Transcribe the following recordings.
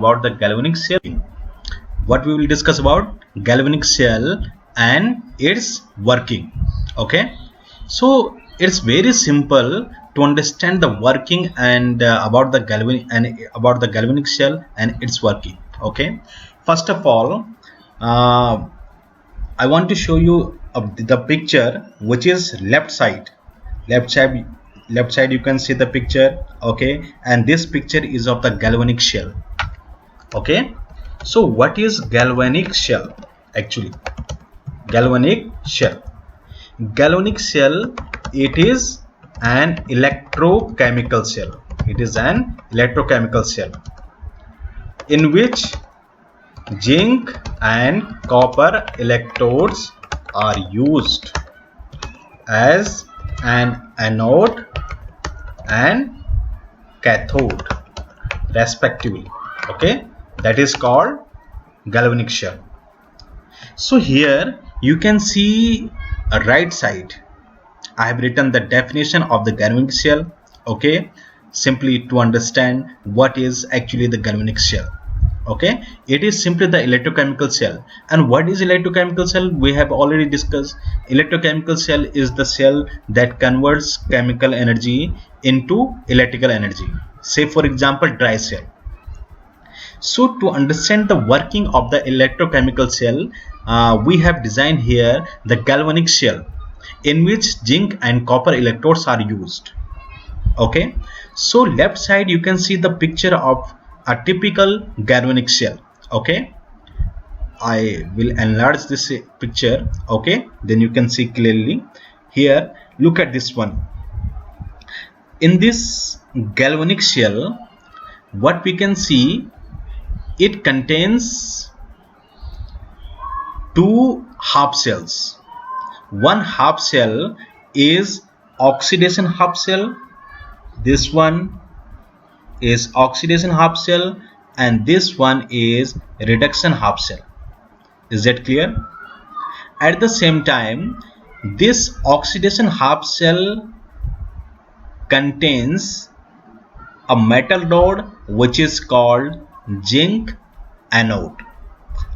about the galvanic cell. What we will discuss about galvanic cell and its working. Okay, so it's very simple to understand the working and about the galvanic cell and its working. Okay, first of all, uh, I want to show you the picture which is left side. Left side, left side. You can see the picture. Okay, and this picture is of the galvanic shell. Okay, so what is galvanic shell actually? Galvanic shell, galvanic shell, it is an electrochemical cell. It is an electrochemical cell in which zinc and copper electrodes are used as an anode and cathode respectively. Okay, that is called galvanic shell. So here you can see a right side. I have written the definition of the galvanic shell. Okay, simply to understand what is actually the galvanic shell. Okay, it is simply the electrochemical cell. And what is electrochemical cell? We have already discussed. Electrochemical cell is the cell that converts chemical energy into electrical energy. Say for example, dry cell. So to understand the working of the electrochemical cell, we have designed here the galvanic shell in which zinc and copper electrodes are used. Okay, so left side you can see the picture of a typical galvanic shell. Okay, I will enlarge this picture. Okay, then you can see clearly. Here, look at this one. In this galvanic shell, what we can see, it contains two half cells. One half cell is oxidation half cell. This one is oxidation half cell, and this one is reduction half cell. Is that clear? At the same time, this oxidation half cell contains a metal rod which is called zinc anode.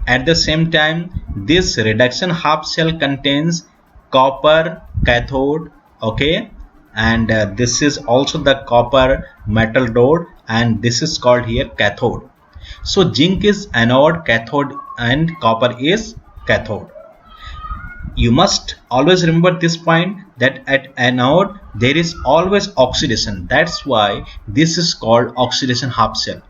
At the same time, this reduction half cell contains copper cathode. Okay, and this is also the copper metal rod, and this is called here cathode. So zinc is anode, cathode, and copper is cathode. You must always remember this point, that at anode there is always oxidation. That's why this is called oxidation half cell.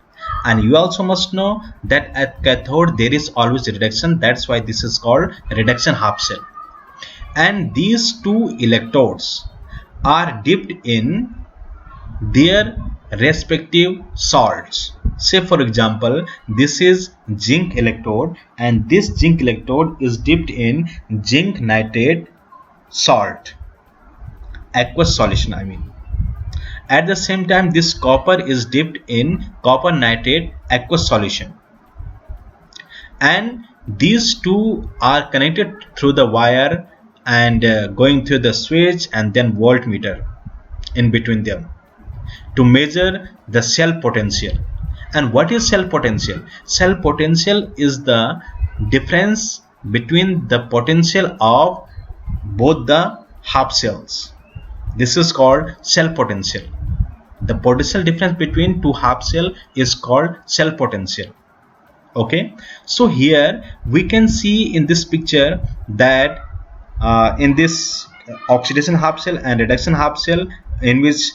And you also must know that at cathode there is always reduction. That's why this is called reduction half cell. And these two electrodes are dipped in their respective salts. Say for example, this is zinc electrode, and this zinc electrode is dipped in zinc nitrate salt, aqueous solution I mean. At the same time, this copper is dipped in copper nitrate aqueous solution, and these two are connected through the wire and going through the switch and then voltmeter in between them to measure the cell potential. And what is cell potential? Cell potential is the difference between the potential of both the half cells. This is called cell potential. The potential difference between two half cell is called cell potential. Okay, so here we can see in this picture that in this oxidation half cell and reduction half cell, in which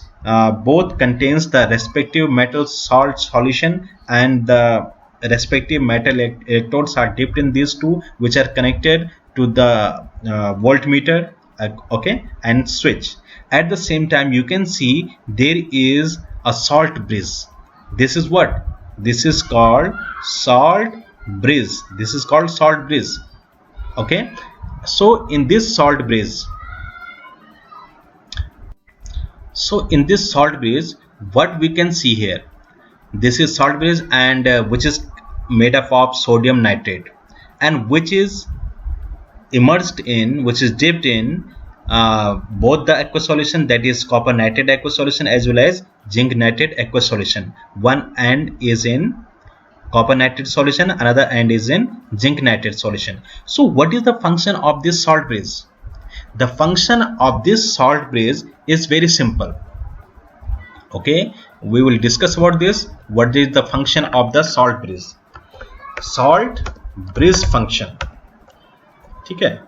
both contains the respective metal salt solution, and the respective metal electrodes are dipped in these two, which are connected to the voltmeter, okay, and switch. At the same time, you can see there is a salt bridge. This is what? This is called salt bridge. This is called salt bridge. Okay, so in this salt bridge, what we can see here, this is salt bridge, and which is made up of sodium nitrate, and which is dipped in both the aqueous solution, that is copper nitrate aqueous solution, as well as zinc nitrate aqueous solution. One end is in copper nitrate solution, another end is in zinc nitrate solution. So what is the function of this salt bridge? The function of this salt bridge is very simple. Okay, we will discuss about this. What is the function of the salt bridge? Salt bridge function. Okay,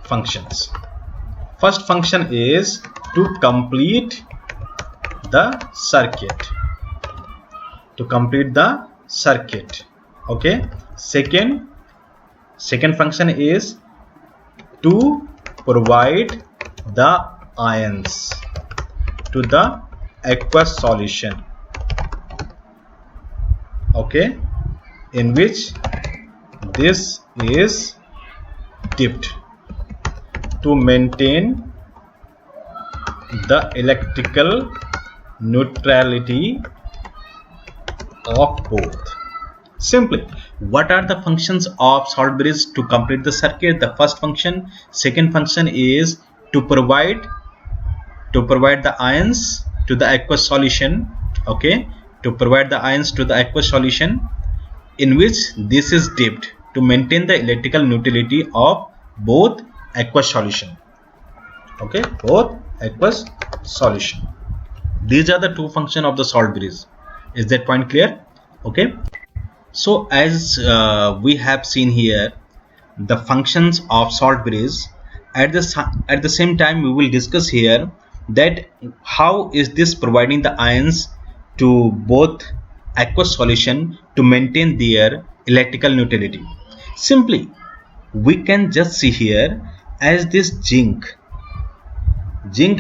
functions. First function is to complete the circuit. Okay, second function is to provide the ions to the aqueous solution, okay, in which this is dipped to maintain the electrical neutrality of both. Simply, what are the functions of salt bridge to complete the circuit? The first function. Second function is to provide the ions to the aqueous solution, okay, to provide the ions to the aqueous solution in which this is dipped to maintain the electrical neutrality of both aqueous solution, okay, both aqueous solution. These are the two functions of the salt bridge. Is that point clear? Okay, so as we have seen here the functions of salt bridge, at the same time we will discuss here that how is this providing the ions to both aqueous solution to maintain their electrical neutrality. Simply, we can just see here as this zinc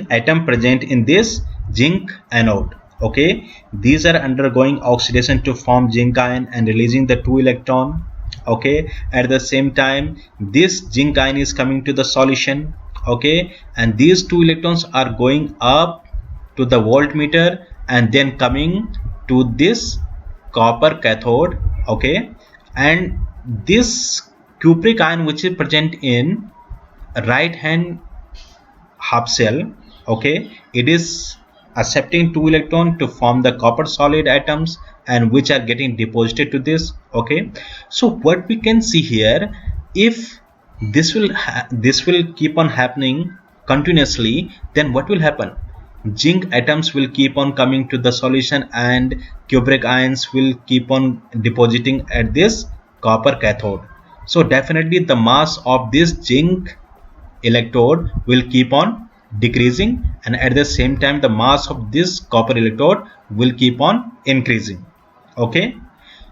atom present in this zinc anode, okay, these are undergoing oxidation to form zinc ion and releasing the 2 electron, okay. At the same time this zinc ion is coming to the solution, okay, and these 2 electrons are going up to the voltmeter and then coming to this copper cathode, okay, and this cupric ion which is present in right hand half shell, okay, it is accepting 2 electron to form the copper solid atoms and which are getting deposited to this, okay. So what we can see here, if this will keep on happening continuously, then what will happen? Zinc atoms will keep on coming to the solution and cupric ions will keep on depositing at this copper cathode. So definitely the mass of this zinc electrode will keep on decreasing, and at the same time the mass of this copper electrode will keep on increasing, okay.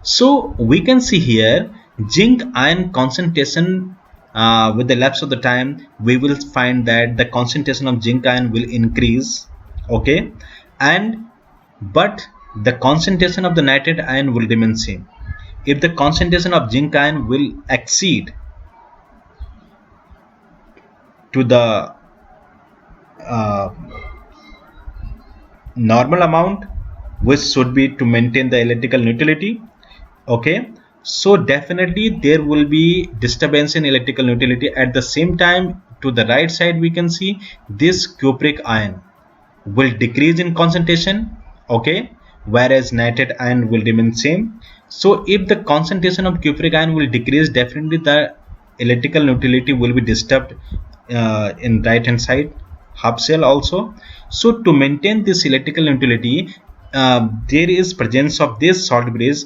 So we can see here zinc ion concentration, with the lapse of the time we will find that the concentration of zinc ion will increase, okay, and but the concentration of the nitrate ion will remain same. If the concentration of zinc ion will exceed to the normal amount which should be to maintain the electrical neutrality, okay, so definitely there will be disturbance in electrical neutrality. At the same time to the right side we can see this cupric ion will decrease in concentration, okay, whereas nitrate ion will remain same. So if the concentration of cupric ion will decrease, definitely the electrical neutrality will be disturbed in right hand side half shell also. So to maintain this electrical neutrality, there is presence of this salt bridge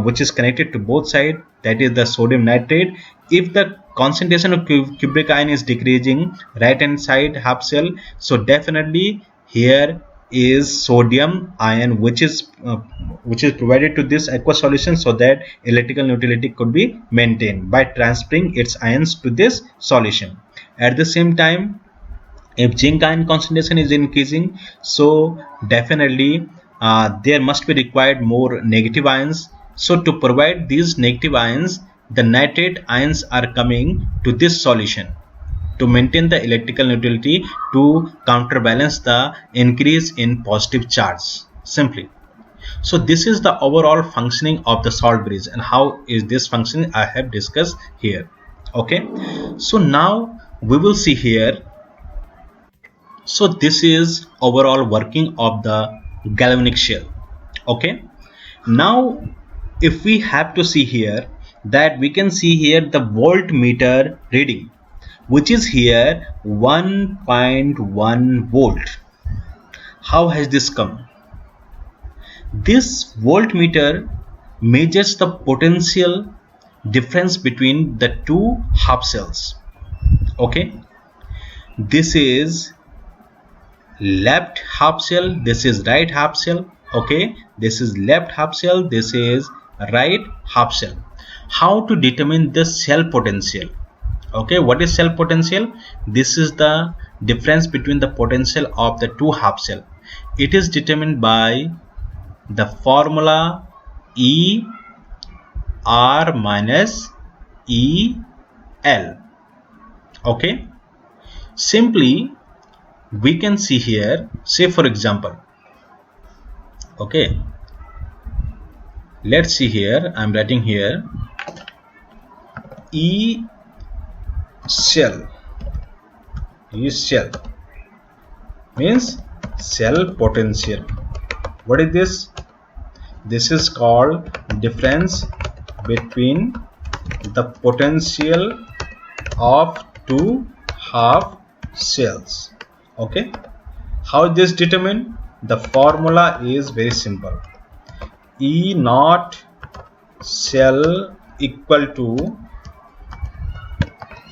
which is connected to both sides, that is the sodium nitrate. If the concentration of cupric ion is decreasing right hand side half shell, so definitely here is sodium ion which is provided to this aqueous solution so that electrical neutrality could be maintained by transferring its ions to this solution. At the same time, if zinc ion concentration is increasing, so definitely there must be required more negative ions. So to provide these negative ions, the nitrate ions are coming to this solution to maintain the electrical neutrality, to counterbalance the increase in positive charge, simply. So this is the overall functioning of the salt bridge, and how is this functioning I have discussed here, okay. So now we will see here. So this is overall working of the galvanic shell, okay. Now if we have to see here, that we can see here the voltmeter reading, which is here 1.1 volt. How has this come? This voltmeter measures the potential difference between the two half cells. Okay, this is left half cell, this is right half cell. Okay, this is left half cell, this is right half cell. How to determine the cell potential? Okay, what is cell potential? This is the difference between the potential of the two half cell. It is determined by the formula E R minus E L. Okay, simply we can see here, say for example, okay, let's see here, I'm writing here E cell. E cell means cell potential. What is this? This is called difference between the potential of two half cells. Okay, how is this determined? The formula is very simple. E naught cell equal to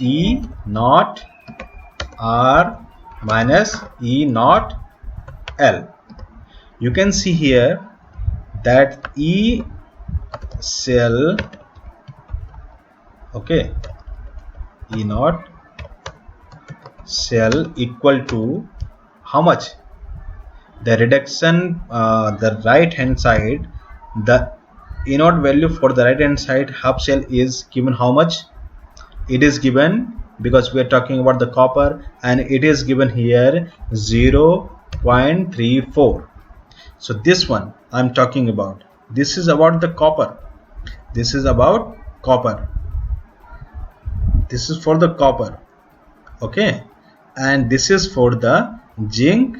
E naught R minus E naught L. You can see here that E cell, okay, E naught cell equal to how much? The reduction, the right hand side, the E naught value for the right hand side half cell is given how much? It is given, because we are talking about the copper, and it is given here 0.34. so this one I'm talking about, this is about the copper, this is about copper, this is for the copper, okay, and this is for the zinc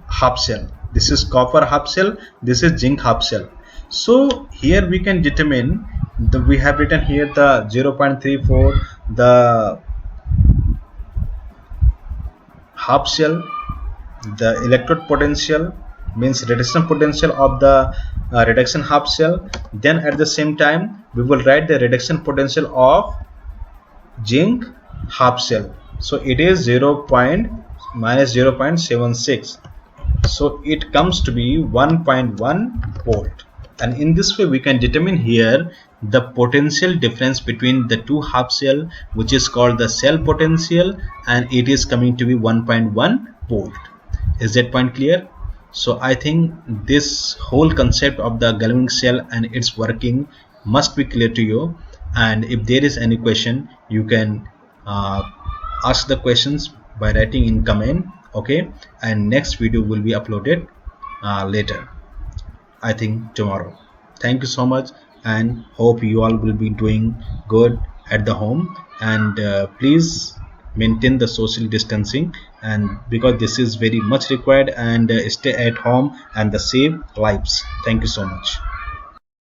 half cell. This is copper half cell, this is zinc half cell. So here we can determine we have written here the 0.34, the half cell, the electrode potential means reduction potential of the reduction half cell. Then at the same time we will write the reduction potential of zinc half cell. So it is 0. minus 0.76. So it comes to be 1.1 volt. And in this way we can determine here the potential difference between the two half cell, which is called the cell potential, and it is coming to be 1.1 volt. Is that point clear? So I think this whole concept of the galvanic cell and its working must be clear to you. And if there is any question, you can ask the questions by writing in comment. Okay, and next video will be uploaded later, I think tomorrow. Thank you so much, and hope you all will be doing good at the home, and please maintain the social distancing, and because this is very much required, and stay at home and save lives. Thank you so much.